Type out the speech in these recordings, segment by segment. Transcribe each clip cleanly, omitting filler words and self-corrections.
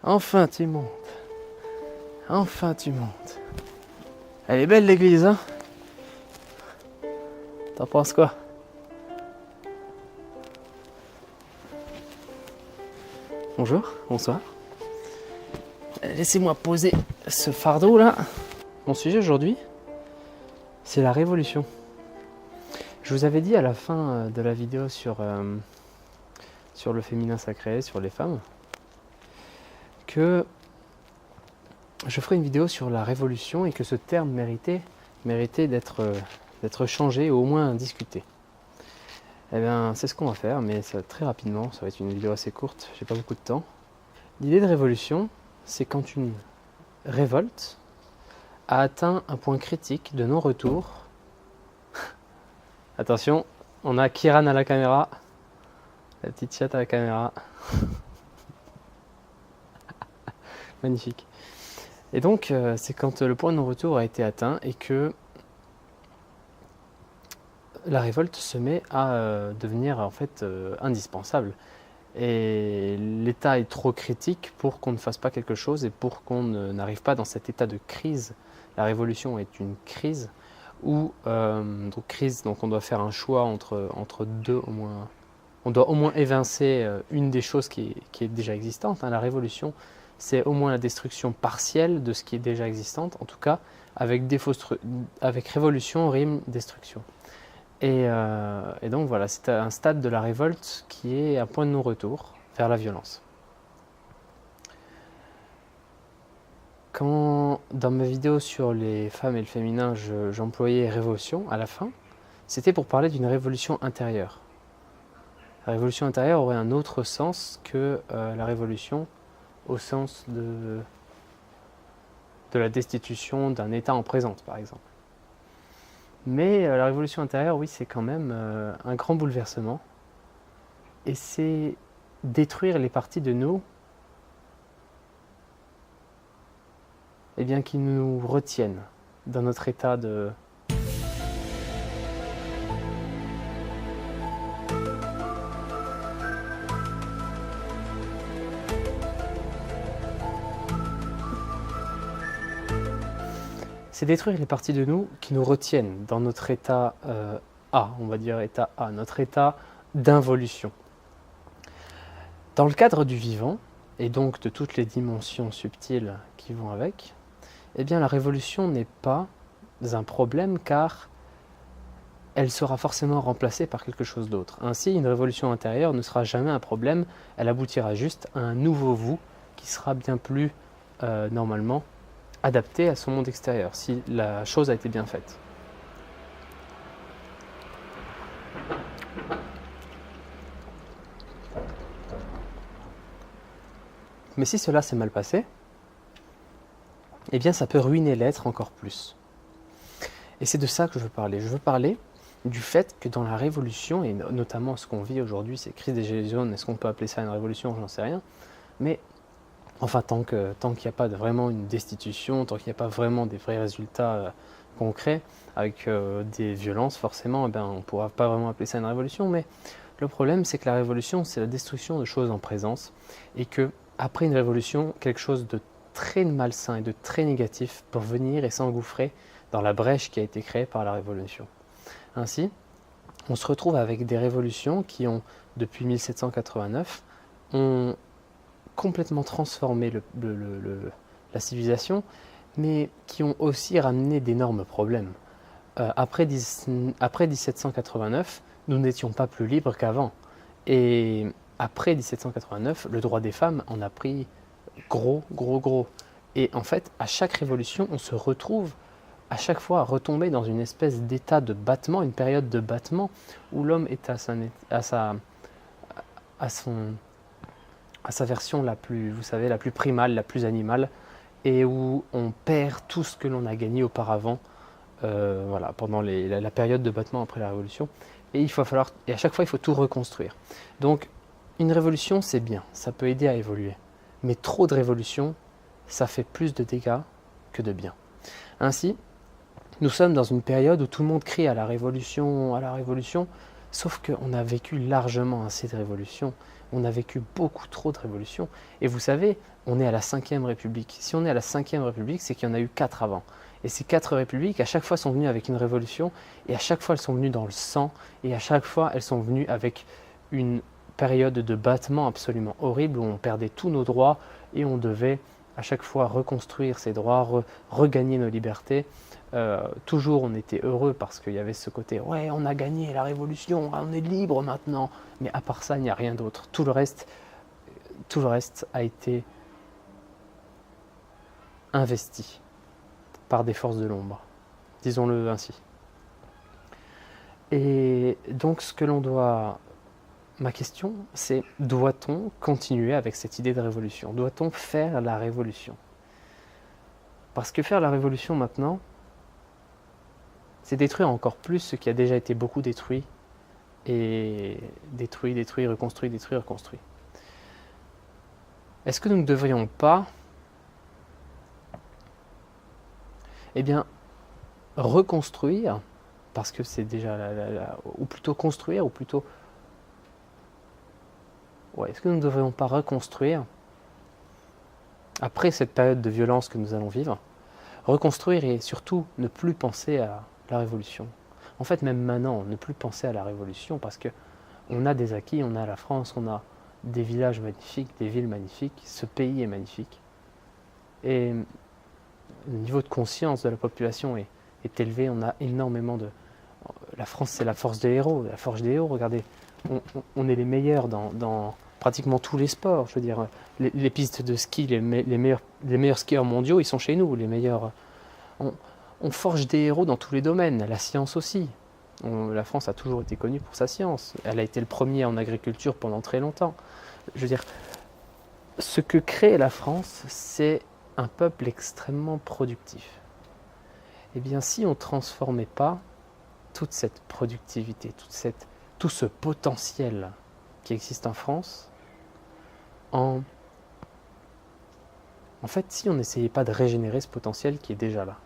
Enfin tu montes. Enfin tu montes. Elle est belle l'église, hein? T'en penses quoi? Bonjour, bonsoir. Laissez-moi poser ce fardeau là. Mon sujet aujourd'hui, c'est la révolution. Je vous avais dit à la fin de la vidéo sur le féminin sacré, sur les femmes, que je ferai une vidéo sur la révolution et que ce terme méritait d'être changé ou au moins discuté. Eh bien, c'est ce qu'on va faire, mais ça, très rapidement, ça va être une vidéo assez courte, j'ai pas beaucoup de temps. L'idée de révolution, c'est quand une révolte a atteint un point critique de non-retour. Attention, on a Kiran à la caméra, la petite chatte à la caméra. Magnifique. Et donc, c'est quand le point de non-retour a été atteint et que la révolte se met à devenir en fait indispensable. Et l'état est trop critique pour qu'on ne fasse pas quelque chose et pour qu'on n'arrive pas dans cet état de crise. La révolution est une crise où donc on doit faire un choix entre deux au moins. On doit au moins évincer une des choses qui est déjà existante. La révolution, c'est au moins la destruction partielle de ce qui est déjà existante. En tout cas, avec révolution rime destruction. Et donc voilà, c'est un stade de la révolte qui est un point de non-retour vers la violence. Quand dans ma vidéo sur les femmes et le féminin, j'employais révolution à la fin, c'était pour parler d'une révolution intérieure. La révolution intérieure aurait un autre sens que la révolution au sens de la destitution d'un état en présence, par exemple. Mais la révolution intérieure, oui, c'est quand même un grand bouleversement. Et c'est détruire les parties de nous qui nous retiennent dans notre état de... C'est détruire les parties de nous qui nous retiennent dans notre état A, on va dire état A, notre état d'involution. Dans le cadre du vivant, et donc de toutes les dimensions subtiles qui vont avec, eh bien la révolution n'est pas un problème car elle sera forcément remplacée par quelque chose d'autre. Ainsi, une révolution intérieure ne sera jamais un problème, elle aboutira juste à un nouveau vous qui sera bien plus normalement adapté à son monde extérieur, si la chose a été bien faite. Mais si cela s'est mal passé, eh bien ça peut ruiner l'être encore plus. Et c'est de ça que je veux parler. Je veux parler du fait que dans la révolution, et notamment ce qu'on vit aujourd'hui, c'est crise des gilets jaunes, est-ce qu'on peut appeler ça une révolution? J'en sais rien. Mais enfin, tant qu'il n'y a pas vraiment une destitution, tant qu'il n'y a pas vraiment des vrais résultats concrets, avec des violences, forcément, on ne pourra pas vraiment appeler ça une révolution. Mais le problème, c'est que la révolution, c'est la destruction de choses en présence, et que après une révolution, quelque chose de très malsain et de très négatif peut venir et s'engouffrer dans la brèche qui a été créée par la révolution. Ainsi, on se retrouve avec des révolutions qui ont, depuis 1789, ont complètement transformé la civilisation, mais qui ont aussi ramené d'énormes problèmes. Après 1789, nous n'étions pas plus libres qu'avant. Et après 1789, le droit des femmes en a pris gros. Et en fait, à chaque révolution, on se retrouve à chaque fois à retomber dans une espèce d'état de battement, une période de battement, où l'homme est à sa version la plus, vous savez, la plus primale, la plus animale, et où on perd tout ce que l'on a gagné auparavant, pendant la période de battement après la révolution. Et à chaque fois, il faut tout reconstruire. Donc, une révolution, c'est bien, ça peut aider à évoluer. Mais trop de révolution, ça fait plus de dégâts que de bien. Ainsi, nous sommes dans une période où tout le monde crie à la révolution, sauf qu'on a vécu largement assez de révolutions. On a vécu beaucoup trop de révolutions. Et vous savez, on est à la 5e République. Si on est à la 5e République, c'est qu'il y en a eu 4 avant. Et ces 4 républiques, à chaque fois, sont venues avec une révolution, et à chaque fois, elles sont venues dans le sang, et à chaque fois, elles sont venues avec une période de battement absolument horrible, où on perdait tous nos droits, et on devait à chaque fois reconstruire ces droits, regagner nos libertés. Toujours on était heureux parce qu'il y avait ce côté ouais, on a gagné la révolution, on est libre maintenant, mais à part ça il n'y a rien d'autre. Tout le reste a été investi par des forces de l'ombre, disons-le ainsi. Et donc ce que l'on doit, ma question c'est, doit-on continuer avec cette idée de révolution? Doit-on faire la révolution? Parce que faire la révolution maintenant, c'est détruire encore plus ce qui a déjà été beaucoup détruit, et détruit, reconstruit, détruit, reconstruit. Est-ce que nous ne devrions pas, reconstruire, parce que c'est déjà, ou plutôt construire, ou plutôt... Ouais, est-ce que nous ne devrions pas reconstruire, après cette période de violence que nous allons vivre, reconstruire et surtout ne plus penser à la révolution. En fait, même maintenant, ne plus penser à la révolution parce que on a des acquis, on a la France, on a des villages magnifiques, des villes magnifiques, ce pays est magnifique. Et le niveau de conscience de la population est élevé, on a énormément de... La France, c'est la force des héros, regardez, on est les meilleurs dans pratiquement tous les sports, je veux dire, les pistes de ski, les meilleurs skieurs mondiaux, ils sont chez nous, les meilleurs... On forge des héros dans tous les domaines, la science aussi. La France a toujours été connue pour sa science. Elle a été le premier en agriculture pendant très longtemps. Je veux dire, ce que crée la France, c'est un peuple extrêmement productif. Eh bien, si on ne transformait pas toute cette productivité, tout ce potentiel qui existe en France, en fait, si on n'essayait pas de régénérer ce potentiel qui est déjà là.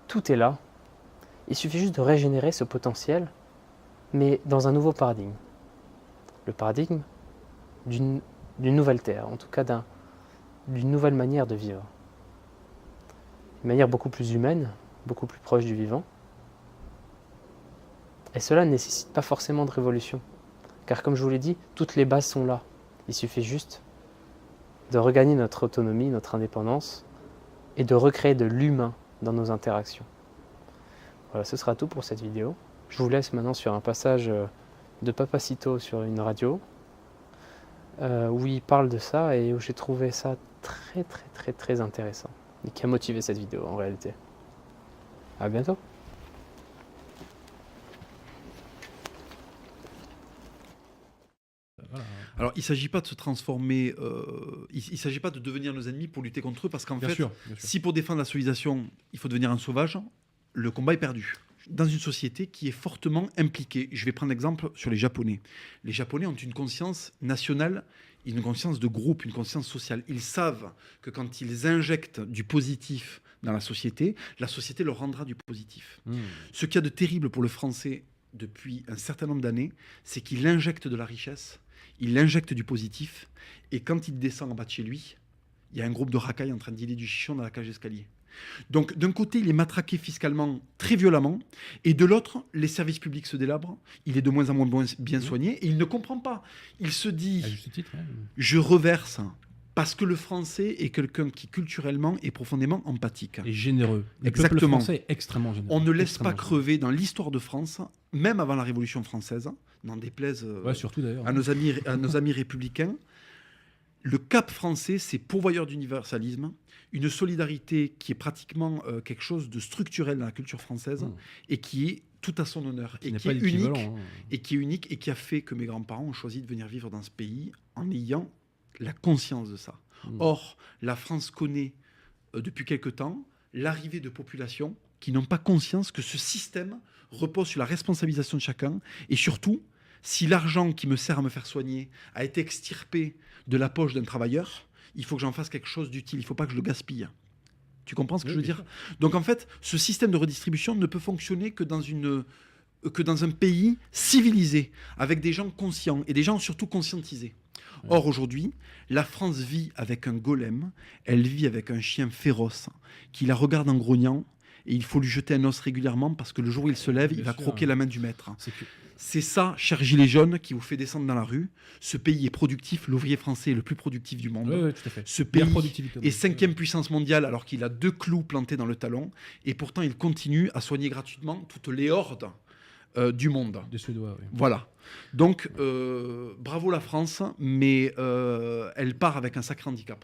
Tout est là. Il suffit juste de régénérer ce potentiel, mais dans un nouveau paradigme. Le paradigme d'une nouvelle terre, en tout cas d'une nouvelle manière de vivre. Une manière beaucoup plus humaine, beaucoup plus proche du vivant. Et cela ne nécessite pas forcément de révolution. Car comme je vous l'ai dit, toutes les bases sont là. Il suffit juste de regagner notre autonomie, notre indépendance, et de recréer de l'humain dans nos interactions. Voilà, ce sera tout pour cette vidéo. Je vous laisse maintenant sur un passage de Papacito sur une radio, où il parle de ça et où j'ai trouvé ça très très très très intéressant, et qui a motivé cette vidéo en réalité. À bientôt. Alors, il ne s'agit pas de se transformer, il ne s'agit pas de devenir nos ennemis pour lutter contre eux, parce qu'en fait, Bien sûr. si pour défendre la civilisation, il faut devenir un sauvage, le combat est perdu. Dans une société qui est fortement impliquée, je vais prendre l'exemple sur les Japonais. Les Japonais ont une conscience nationale, une conscience de groupe, une conscience sociale. Ils savent que quand ils injectent du positif dans la société leur rendra du positif. Ce qu'il y a de terrible pour le Français depuis un certain nombre d'années, c'est qu'il injecte de la richesse, il injecte du positif, et quand il descend en bas de chez lui, il y a un groupe de racailles en train de dealer du chichon dans la cage d'escalier. Donc d'un côté, il est matraqué fiscalement très violemment, et de l'autre, les services publics se délabrent, il est de moins en moins bien soigné, et il ne comprend pas. Il se dit, je reverse, parce que le Français est quelqu'un qui culturellement est profondément empathique. Et généreux. Exactement. Le peuple français est extrêmement généreux. On ne laisse pas crever dans l'histoire de France, même avant la Révolution française, n'en déplaise surtout d'ailleurs, à nos amis républicains. Le cap français, c'est pourvoyeur d'universalisme, une solidarité qui est pratiquement quelque chose de structurel dans la culture française et qui est tout à son honneur, et qui est unique, et qui a fait que mes grands-parents ont choisi de venir vivre dans ce pays en ayant la conscience de ça. Or, la France connaît depuis quelque temps l'arrivée de populations qui n'ont pas conscience que ce système repose sur la responsabilisation de chacun, et surtout, si l'argent qui me sert à me faire soigner a été extirpé de la poche d'un travailleur, il faut que j'en fasse quelque chose d'utile, il ne faut pas que je le gaspille. Tu comprends ce que je veux dire ? Donc en fait, ce système de redistribution ne peut fonctionner que dans une que dans un pays civilisé, avec des gens conscients et des gens surtout conscientisés. Or, aujourd'hui, la France vit avec un golem, elle vit avec un chien féroce qui la regarde en grognant et il faut lui jeter un os régulièrement parce que le jour où il se lève, il Bien va sûr. croquer la main du maître. C'est que- C'est ça, cher gilet jaune, qui vous fait descendre dans la rue. Ce pays est productif, l'ouvrier français est le plus productif du monde. Ouais, tout à fait. Ce Meilleure pays productivité. est 5e puissance mondiale alors qu'il a 2 clous plantés dans le talon et pourtant il continue à soigner gratuitement toutes les hordes du monde. Des Suédois, oui. Voilà. Donc, bravo la France, mais elle part avec un sacré handicap.